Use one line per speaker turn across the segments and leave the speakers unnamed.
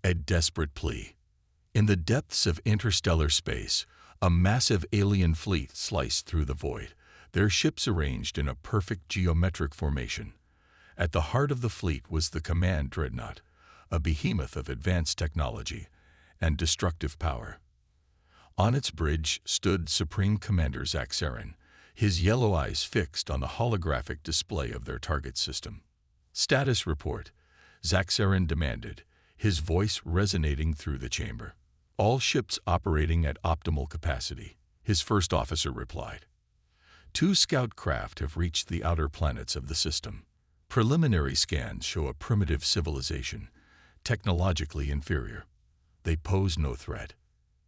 A desperate plea. In the depths of interstellar space, a massive alien fleet sliced through the void, their ships arranged in a perfect geometric formation. At the heart of the fleet was the command dreadnought, a behemoth of advanced technology and destructive power. On its bridge stood Supreme Commander Zaxxarin, his yellow eyes fixed on the holographic display of their target system. "Status report," Zaxxarin demanded, his voice resonating through the chamber. "All ships operating at optimal capacity," his first officer replied. "2 scout craft have reached the outer planets of the system. Preliminary scans show a primitive civilization, technologically inferior. They pose no threat."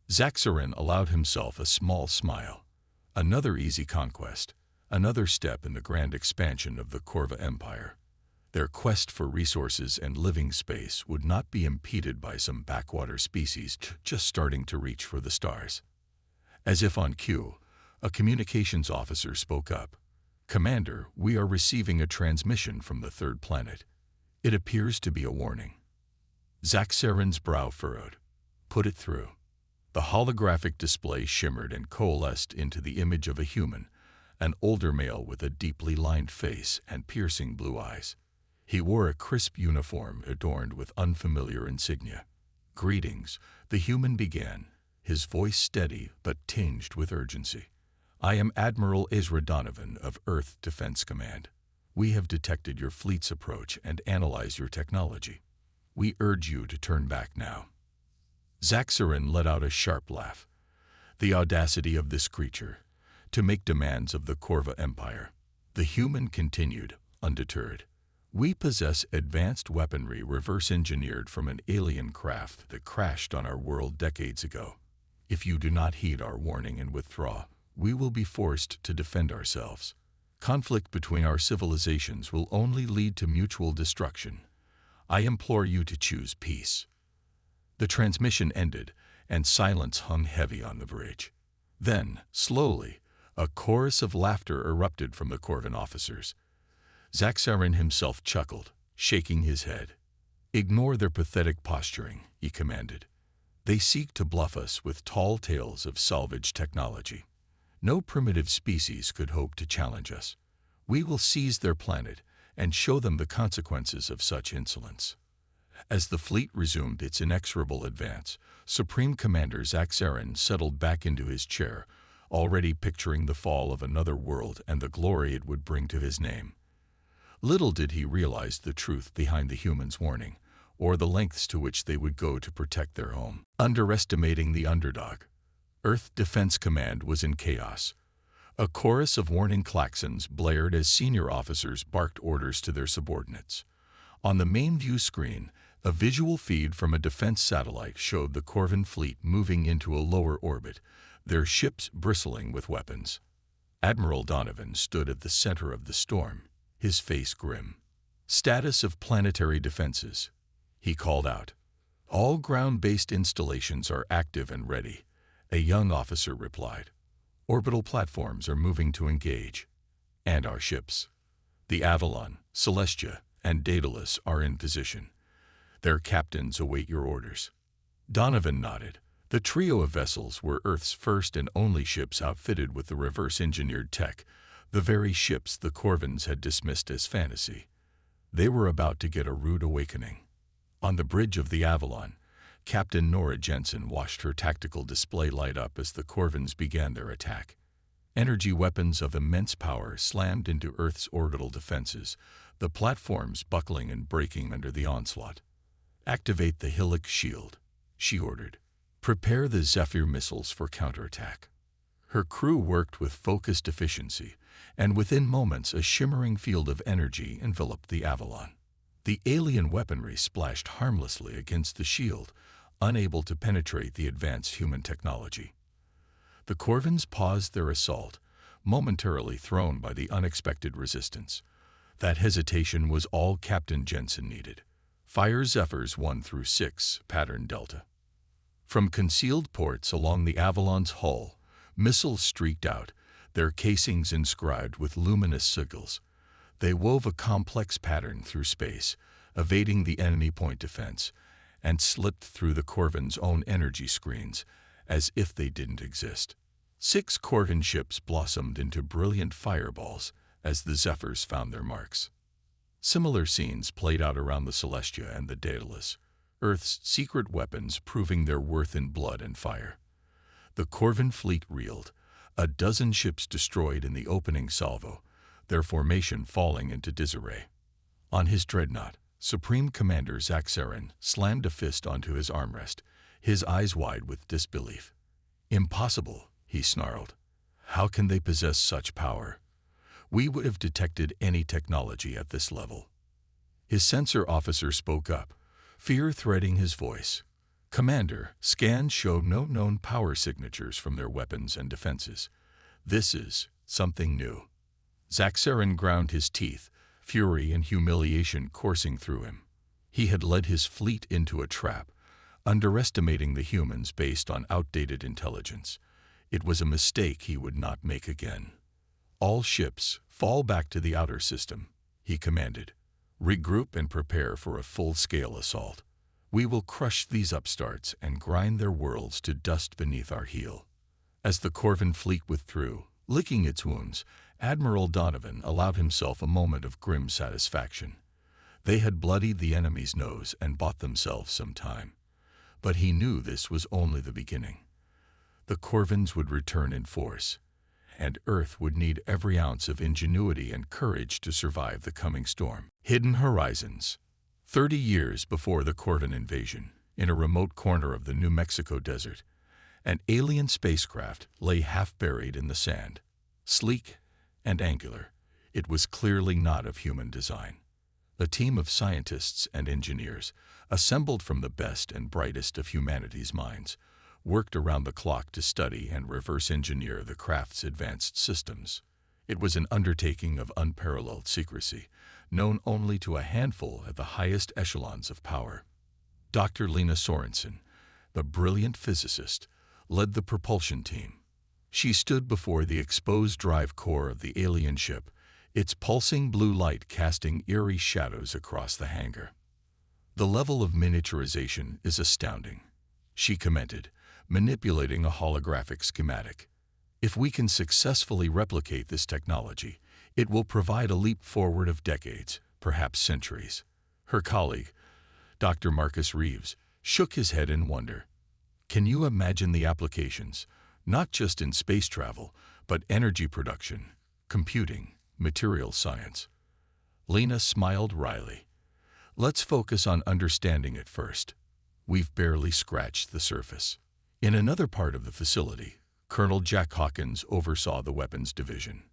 Zaxxarin allowed himself a small smile. Another easy conquest, another step in the grand expansion of the Corva Empire. Their quest for resources and living space would not be impeded by some backwater species just starting to reach for the stars. As if on cue, a communications officer spoke up. "Commander, we are receiving a transmission from the third planet. It appears to be a warning." Zaxxarin's brow furrowed. "Put it through." The holographic display shimmered and coalesced into the image of a human, an older male with a deeply lined face and piercing blue eyes. He wore a crisp uniform adorned with unfamiliar insignia. "Greetings," the human began, his voice steady but tinged with urgency. "I am Admiral Ezra Donovan of Earth Defense Command. We have detected your fleet's approach and analyzed your technology. We urge you to turn back now." Zaxxarin let out a sharp laugh. The audacity of this creature, to make demands of the Corva Empire. The human continued, undeterred. "We possess advanced weaponry reverse-engineered from an alien craft that crashed on our world decades ago. If you do not heed our warning and withdraw, we will be forced to defend ourselves. Conflict between our civilizations will only lead to mutual destruction. I implore you to choose peace." The transmission ended, and silence hung heavy on the bridge. Then, slowly, a chorus of laughter erupted from the Corvan officers. Zaxxarin himself chuckled, shaking his head. "Ignore their pathetic posturing," he commanded. "They seek to bluff us with tall tales of salvage technology. No primitive species could hope to challenge us. We will seize their planet and show them the consequences of such insolence." As the fleet resumed its inexorable advance, Supreme Commander Zaxxarin settled back into his chair, already picturing the fall of another world and the glory it would bring to his name. Little did he realize the truth behind the humans' warning, or the lengths to which they would go to protect their home. Underestimating the underdog. Earth Defense Command was in chaos. A chorus of warning klaxons blared as senior officers barked orders to their subordinates. On the main view screen, a visual feed from a defense satellite showed the Corvan fleet moving into a lower orbit, their ships bristling with weapons. Admiral Donovan stood at the center of the storm, his face grim. "Status of planetary defenses," he called out. "All ground-based installations are active and ready," a young officer replied. "Orbital platforms are moving to engage. And our ships. The Avalon, Celestia, and Daedalus are in position. Their captains await your orders." Donovan nodded. The trio of vessels were Earth's first and only ships outfitted with the reverse-engineered tech, the very ships the Corvans had dismissed as fantasy. They were about to get a rude awakening. On the bridge of the Avalon, Captain Nora Jensen watched her tactical display light up as the Corvans began their attack. Energy weapons of immense power slammed into Earth's orbital defenses, the platforms buckling and breaking under the onslaught. "Activate the Helix shield," she ordered. "Prepare the Zephyr missiles for counterattack." Her crew worked with focused efficiency, and within moments a shimmering field of energy enveloped the Avalon. The alien weaponry splashed harmlessly against the shield, unable to penetrate the advanced human technology. The Corvans paused their assault, momentarily thrown by the unexpected resistance. That hesitation was all Captain Jensen needed. "Fire Zephyrs 1 through 6, pattern Delta." From concealed ports along the Avalon's hull, missiles streaked out, their casings inscribed with luminous sigils. They wove a complex pattern through space, evading the enemy point defense, and slipped through the Corvin's own energy screens, as if they didn't exist. 6 Corvin ships blossomed into brilliant fireballs as the Zephyrs found their marks. Similar scenes played out around the Celestia and the Daedalus, Earth's secret weapons proving their worth in blood and fire. The Corvin fleet reeled, a dozen ships destroyed in the opening salvo, their formation falling into disarray. On his dreadnought, Supreme Commander Zaxxarin slammed a fist onto his armrest, his eyes wide with disbelief. "Impossible," he snarled. "How can they possess such power? We would have detected any technology at this level." His sensor officer spoke up, fear threading his voice. "Commander, scans show no known power signatures from their weapons and defenses. This is something new." Zaxxarin ground his teeth, fury and humiliation coursing through him. He had led his fleet into a trap, underestimating the humans based on outdated intelligence. It was a mistake he would not make again. "All ships, fall back to the outer system," he commanded. "Regroup and prepare for a full-scale assault. We will crush these upstarts and grind their worlds to dust beneath our heel." As the Corvin fleet withdrew, licking its wounds, Admiral Donovan allowed himself a moment of grim satisfaction. They had bloodied the enemy's nose and bought themselves some time. But he knew this was only the beginning. The Corvins would return in force, and Earth would need every ounce of ingenuity and courage to survive the coming storm. Hidden Horizons. 30 years before the Corvin invasion, in a remote corner of the New Mexico desert, an alien spacecraft lay half-buried in the sand. Sleek and angular, it was clearly not of human design. A team of scientists and engineers, assembled from the best and brightest of humanity's minds, worked around the clock to study and reverse engineer the craft's advanced systems. It was an undertaking of unparalleled secrecy, known only to a handful at the highest echelons of power. Dr. Lena Sorensen, the brilliant physicist, led the propulsion team. She stood before the exposed drive core of the alien ship, its pulsing blue light casting eerie shadows across the hangar. "The level of miniaturization is astounding," she commented, manipulating a holographic schematic. "If we can successfully replicate this technology, it will provide a leap forward of decades, perhaps centuries." Her colleague, Dr. Marcus Reeves, shook his head in wonder. "Can you imagine the applications, not just in space travel, but energy production, computing, material science?" Lena smiled wryly. "Let's focus on understanding it first. We've barely scratched the surface." In another part of the facility, Colonel Jack Hawkins oversaw the weapons division.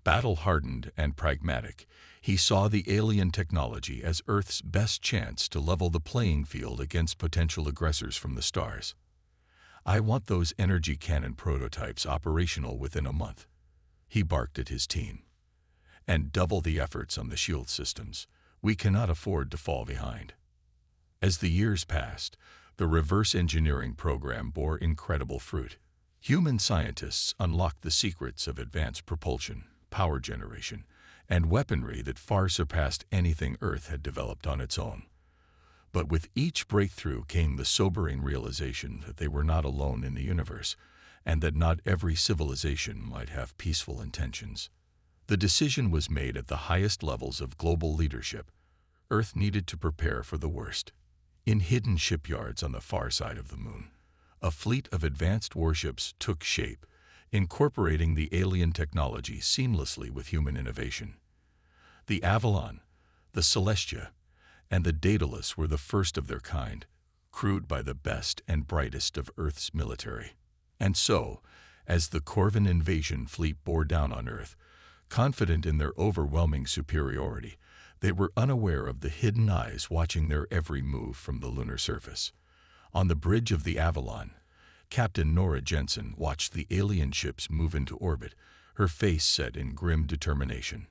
Battle-hardened and pragmatic, he saw the alien technology as Earth's best chance to level the playing field against potential aggressors from the stars. "I want those energy cannon prototypes operational within a month," he barked at his team. "And double the efforts on the shield systems. We cannot afford to fall behind." As the years passed, the reverse engineering program bore incredible fruit. Human scientists unlocked the secrets of advanced propulsion, power generation, and weaponry that far surpassed anything Earth had developed on its own. But with each breakthrough came the sobering realization that they were not alone in the universe, and that not every civilization might have peaceful intentions. The decision was made at the highest levels of global leadership. Earth needed to prepare for the worst. In hidden shipyards on the far side of the moon, a fleet of advanced warships took shape, incorporating the alien technology seamlessly with human innovation. The Avalon, the Celestia, and the Daedalus were the first of their kind, crewed by the best and brightest of Earth's military. And so, as the Corvin invasion fleet bore down on Earth, confident in their overwhelming superiority, they were unaware of the hidden eyes watching their every move from the lunar surface. On the bridge of the Avalon, Captain Nora Jensen watched the alien ships move into orbit, her face set in grim determination.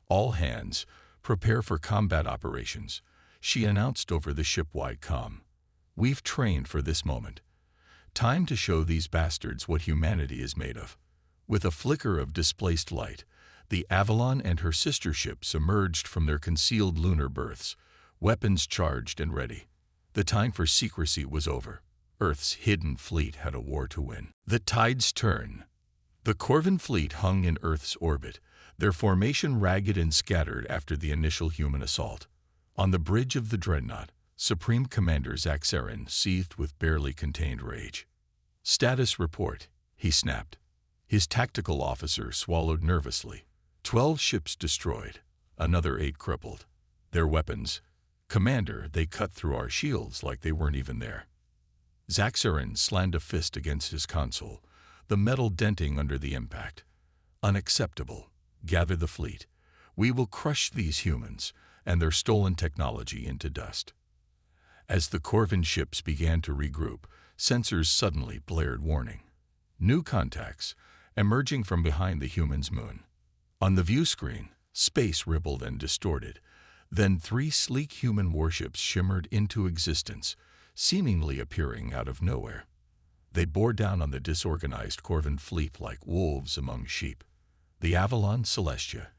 "All hands, prepare for combat operations," she announced over the ship-wide comm. "We've trained for this moment. Time to show these bastards what humanity is made of." With a flicker of displaced light, the Avalon and her sister ships emerged from their concealed lunar berths, weapons charged and ready. The time for secrecy was over. Earth's hidden fleet had a war to win. The tides turn. The Corvin fleet hung in Earth's orbit, their formation ragged and scattered after the initial human assault. On the bridge of the dreadnought, Supreme Commander Zaxxerin seethed with barely contained rage. "Status report," he snapped. His tactical officer swallowed nervously. 12 ships destroyed, another 8 crippled. Their weapons, "Commander, they cut through our shields like they weren't even there." Zaxxerin slammed a fist against his console, the metal denting under the impact. "Unacceptable. Gather the fleet. We will crush these humans and their stolen technology into dust." As the Corvin ships began to regroup, sensors suddenly blared warning. New contacts, emerging from behind the human's moon. On the view screen, space rippled and distorted. Then 3 sleek human warships shimmered into existence, seemingly appearing out of nowhere. They bore down on the disorganized Corvin fleet like wolves among sheep. The Avalon, Celestia,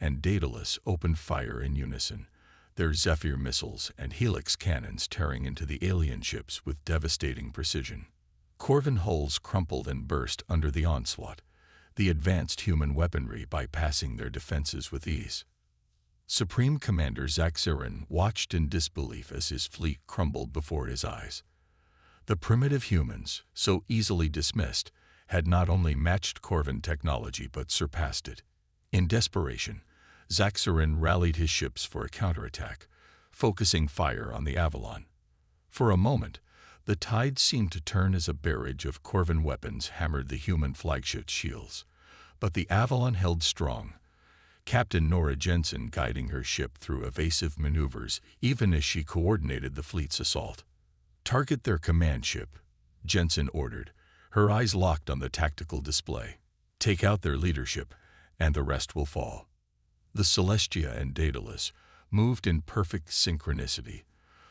and Daedalus opened fire in unison, their Zephyr missiles and Helix cannons tearing into the alien ships with devastating precision. Corvin hulls crumpled and burst under the onslaught, the advanced human weaponry bypassing their defenses with ease. Supreme Commander Zaxxerin watched in disbelief as his fleet crumbled before his eyes. The primitive humans, so easily dismissed, had not only matched Corvin technology but surpassed it. In desperation, Zaxxerin rallied his ships for a counterattack, focusing fire on the Avalon. For a moment, the tide seemed to turn as a barrage of Corvin weapons hammered the human flagship's shields. But the Avalon held strong, Captain Nora Jensen guiding her ship through evasive maneuvers even as she coordinated the fleet's assault. "Target their command ship," Jensen ordered, her eyes locked on the tactical display. "Take out their leadership, and the rest will fall." The Celestia and Daedalus moved in perfect synchronicity,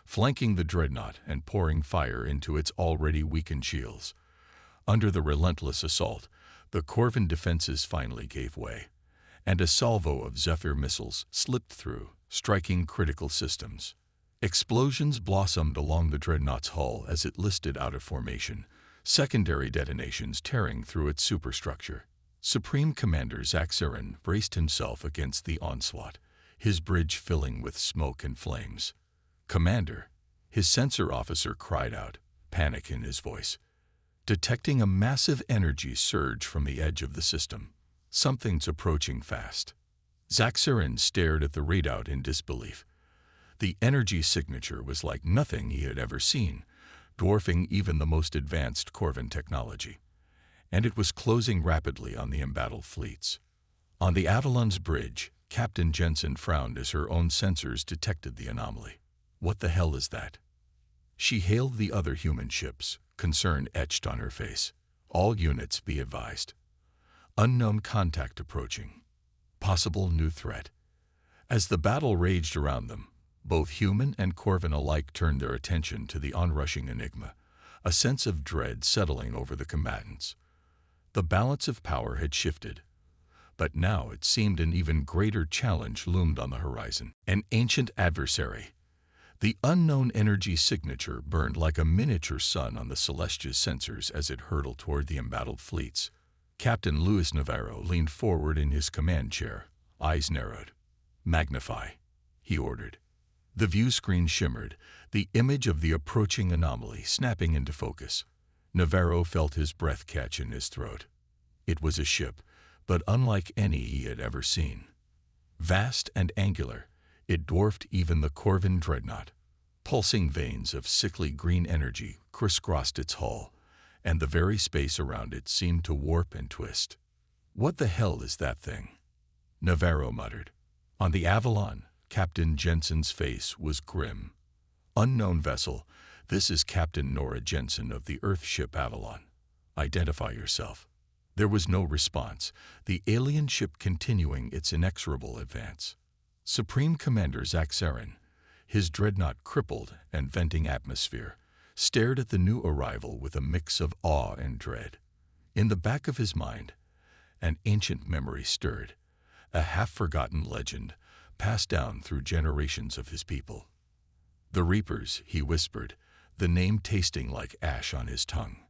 flanking the dreadnought and pouring fire into its already weakened shields. Under the relentless assault, the Corvin defenses finally gave way, and a salvo of Zephyr missiles slipped through, striking critical systems. Explosions blossomed along the dreadnought's hull as it listed out of formation, secondary detonations tearing through its superstructure. Supreme Commander Zaxxerin braced himself against the onslaught, his bridge filling with smoke and flames. "Commander," his sensor officer cried out, panic in his voice, detecting a massive energy surge from the edge of the system. "Something's approaching fast." Zaxxerin stared at the readout in disbelief. The energy signature was like nothing he had ever seen, dwarfing even the most advanced Corvin technology. And it was closing rapidly on the embattled fleets. On the Avalon's bridge, Captain Jensen frowned as her own sensors detected the anomaly. "What the hell is that?" She hailed the other human ships, concern etched on her face. "All units be advised. Unknown contact approaching. Possible new threat." As the battle raged around them, both human and Corvin alike turned their attention to the onrushing enigma, a sense of dread settling over the combatants. The balance of power had shifted, but now it seemed an even greater challenge loomed on the horizon. An ancient adversary. The unknown energy signature burned like a miniature sun on the Celestia's sensors as it hurtled toward the embattled fleets. Captain Luis Navarro leaned forward in his command chair, eyes narrowed. "Magnify," he ordered. The view screen shimmered, the image of the approaching anomaly snapping into focus. Navarro felt his breath catch in his throat. It was a ship, but unlike any he had ever seen. Vast and angular, it dwarfed even the Corvin dreadnought. Pulsing veins of sickly green energy crisscrossed its hull, and the very space around it seemed to warp and twist. "What the hell is that thing?" Navarro muttered. On the Avalon, Captain Jensen's face was grim. "Unknown vessel, this is Captain Nora Jensen of the Earthship Avalon. Identify yourself." There was no response, the alien ship continuing its inexorable advance. Supreme Commander Zaxxerin, his dreadnought crippled and venting atmosphere, stared at the new arrival with a mix of awe and dread. In the back of his mind, an ancient memory stirred, a half-forgotten legend passed down through generations of his people. "The Reapers," he whispered, the name tasting like ash on his tongue.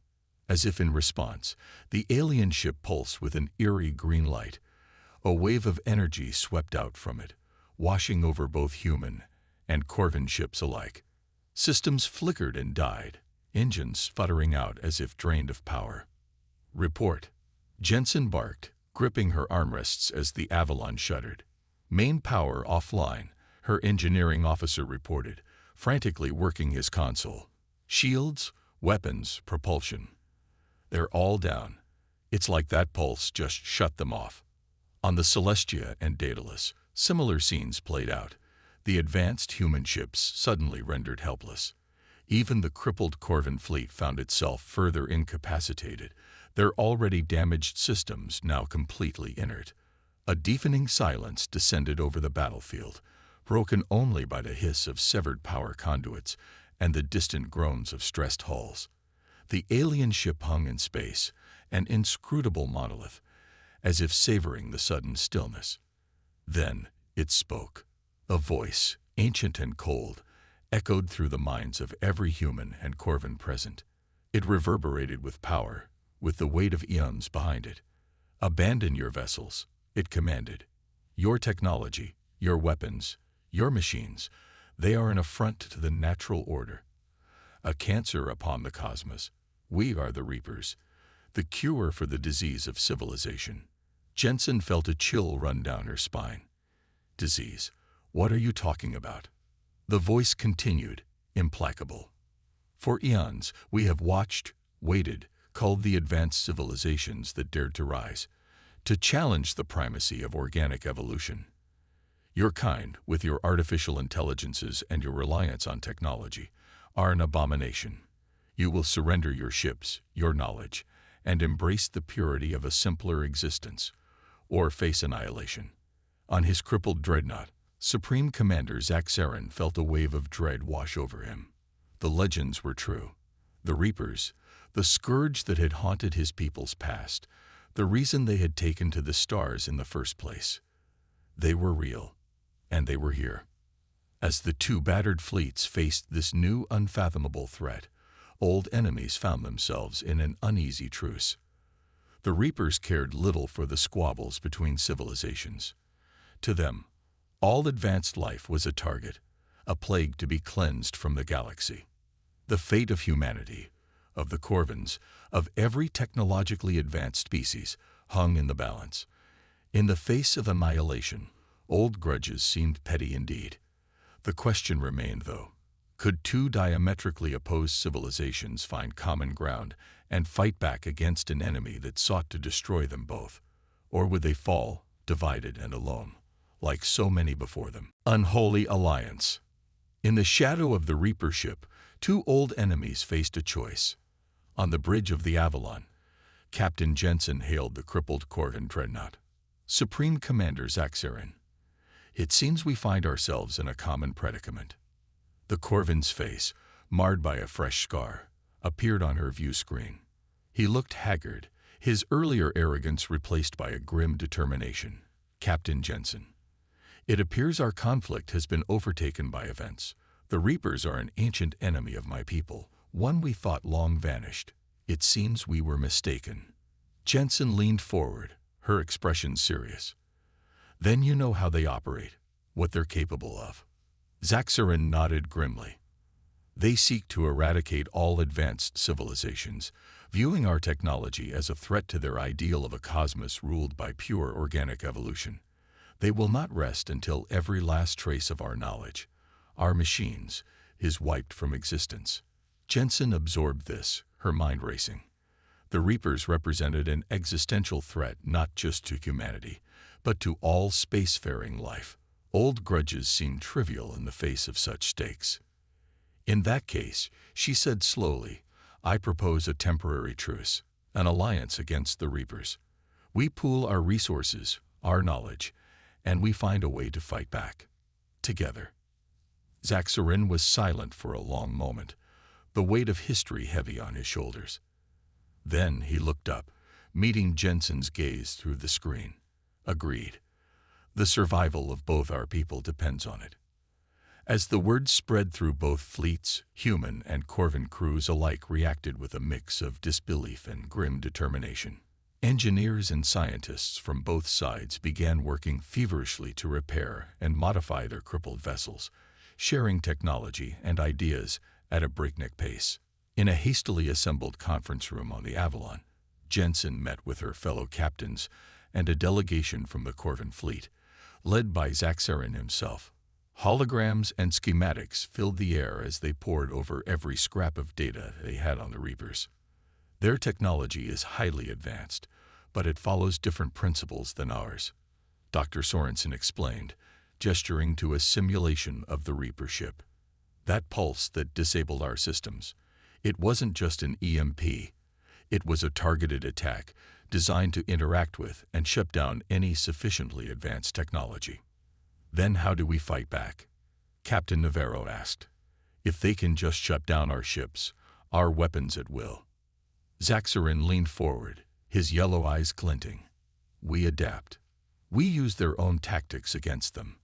As if in response, the alien ship pulsed with an eerie green light. A wave of energy swept out from it, washing over both human and Corvin ships alike. Systems flickered and died, engines sputtering out as if drained of power. "Report," Jensen barked, gripping her armrests as the Avalon shuddered. "Main power offline," her engineering officer reported, frantically working his console. "Shields, weapons, propulsion. They're all down. It's like that pulse just shut them off." On the Celestia and Daedalus, similar scenes played out. The advanced human ships suddenly rendered helpless. Even the crippled Corvin fleet found itself further incapacitated, their already damaged systems now completely inert. A deafening silence descended over the battlefield, broken only by the hiss of severed power conduits and the distant groans of stressed hulls. The alien ship hung in space, an inscrutable monolith, as if savoring the sudden stillness. Then it spoke. A voice, ancient and cold, echoed through the minds of every human and Corvin present. It reverberated with power, with the weight of eons behind it. "Abandon your vessels," it commanded. "Your technology, your weapons, your machines, they are an affront to the natural order. A cancer upon the cosmos. We are the Reapers, the cure for the disease of civilization." Jensen felt a chill run down her spine. "Disease? What are you talking about?" The voice continued, implacable. "For eons, we have watched, waited, culled the advanced civilizations that dared to rise, to challenge the primacy of organic evolution. Your kind, with your artificial intelligences and your reliance on technology, are an abomination. You will surrender your ships, your knowledge, and embrace the purity of a simpler existence, or face annihilation." On his crippled dreadnought, Supreme Commander Zaxxarin felt a wave of dread wash over him. The legends were true. The Reapers, the scourge that had haunted his people's past, the reason they had taken to the stars in the first place. They were real, and they were here. As the two battered fleets faced this new unfathomable threat, old enemies found themselves in an uneasy truce. The Reapers cared little for the squabbles between civilizations. To them, all advanced life was a target, a plague to be cleansed from the galaxy. The fate of humanity, of the Corvins, of every technologically advanced species, hung in the balance. In the face of annihilation, old grudges seemed petty indeed. The question remained, though, could two diametrically opposed civilizations find common ground and fight back against an enemy that sought to destroy them both? Or would they fall, divided and alone, like so many before them? Unholy alliance. In the shadow of the Reaper ship, two old enemies faced a choice. On the bridge of the Avalon, Captain Jensen hailed the crippled Corvin dreadnought. "Supreme Commander Zaxxarin, it seems we find ourselves in a common predicament." The Corvin's face, marred by a fresh scar, appeared on her view screen. He looked haggard, his earlier arrogance replaced by a grim determination. "Captain Jensen, it appears our conflict has been overtaken by events. The Reapers are an ancient enemy of my people, one we thought long vanished. It seems we were mistaken." Jensen leaned forward, her expression serious. "Then you know how they operate, what they're capable of." Zaxxarin nodded grimly. "They seek to eradicate all advanced civilizations, viewing our technology as a threat to their ideal of a cosmos ruled by pure organic evolution. They will not rest until every last trace of our knowledge, our machines, is wiped from existence." Jensen absorbed this, her mind racing. The Reapers represented an existential threat not just to humanity, but to all spacefaring life. Old grudges seemed trivial in the face of such stakes. "In that case," she said slowly, "I propose a temporary truce, an alliance against the Reapers. We pool our resources, our knowledge, and we find a way to fight back. Together." Zaxxarin was silent for a long moment, the weight of history heavy on his shoulders. Then he looked up, meeting Jensen's gaze through the screen. "Agreed. The survival of both our people depends on it." As the word spread through both fleets, human and Corvan crews alike reacted with a mix of disbelief and grim determination. Engineers and scientists from both sides began working feverishly to repair and modify their crippled vessels, sharing technology and ideas at a breakneck pace. In a hastily assembled conference room on the Avalon, Jensen met with her fellow captains and a delegation from the Corvan fleet, led by Zaxxerin himself. Holograms and schematics filled the air as they pored over every scrap of data they had on the Reapers. Their technology is highly advanced, but it follows different principles than ours, Dr. Sorensen explained, gesturing to a simulation of the Reaper ship. That pulse that disabled our systems, it wasn't just an EMP. It was a targeted attack designed to interact with and shut down any sufficiently advanced technology. Then how do we fight back? Captain Navarro asked. If they can just shut down our ships, our weapons at will. Zaxxerin leaned forward, his yellow eyes glinting. We adapt. We use their own tactics against them.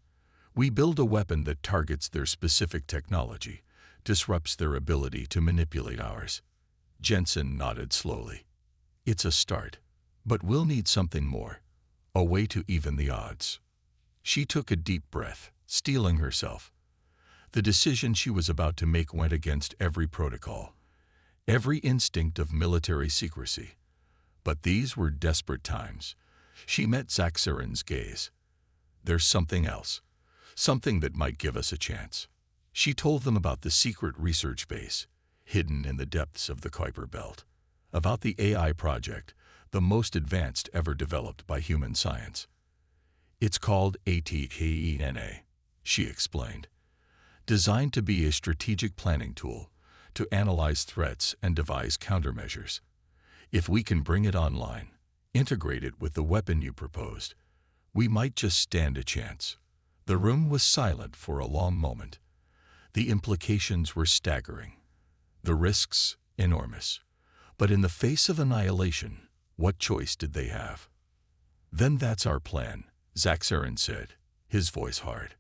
We build a weapon that targets their specific technology, disrupts their ability to manipulate ours. Jensen nodded slowly. It's a start, but we'll need something more, a way to even the odds. She took a deep breath, steeling herself. The decision she was about to make went against every protocol, every instinct of military secrecy. But these were desperate times. She met Zaxxerin's gaze. There's something else, something that might give us a chance. She told them about the secret research base, hidden in the depths of the Kuiper Belt, about the AI project, the most advanced ever developed by human science. It's called HFY, she explained, designed to be a strategic planning tool, to analyze threats and devise countermeasures. If we can bring it online, integrate it with the weapon you proposed, we might just stand a chance. The room was silent for a long moment. The implications were staggering, the risks enormous. But in the face of annihilation, what choice did they have? Then that's our plan, Zaxxerin said, his voice hard.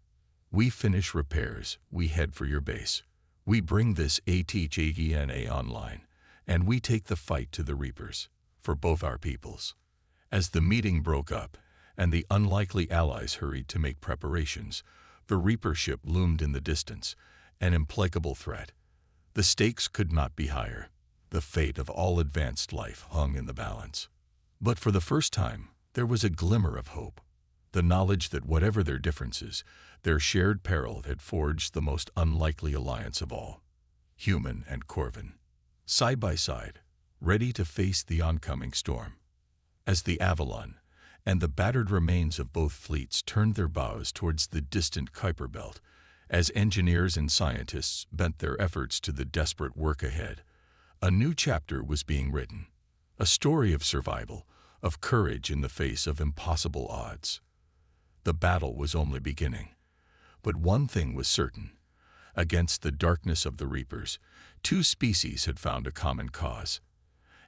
We finish repairs, we head for your base. We bring this HFY online, and we take the fight to the Reapers, for both our peoples. As the meeting broke up, and the unlikely allies hurried to make preparations, the Reaper ship loomed in the distance, an implacable threat. The stakes could not be higher. The fate of all advanced life hung in the balance. But for the first time, there was a glimmer of hope. The knowledge that whatever their differences, their shared peril had forged the most unlikely alliance of all. Human and Corvan, side by side, ready to face the oncoming storm. As the Avalon and the battered remains of both fleets turned their bows towards the distant Kuiper Belt, as engineers and scientists bent their efforts to the desperate work ahead, a new chapter was being written, a story of survival, of courage in the face of impossible odds. The battle was only beginning, but one thing was certain. Against the darkness of the Reapers, two species had found a common cause.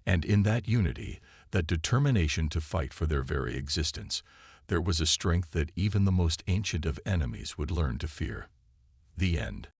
And in that unity, that determination to fight for their very existence, there was a strength that even the most ancient of enemies would learn to fear. The end.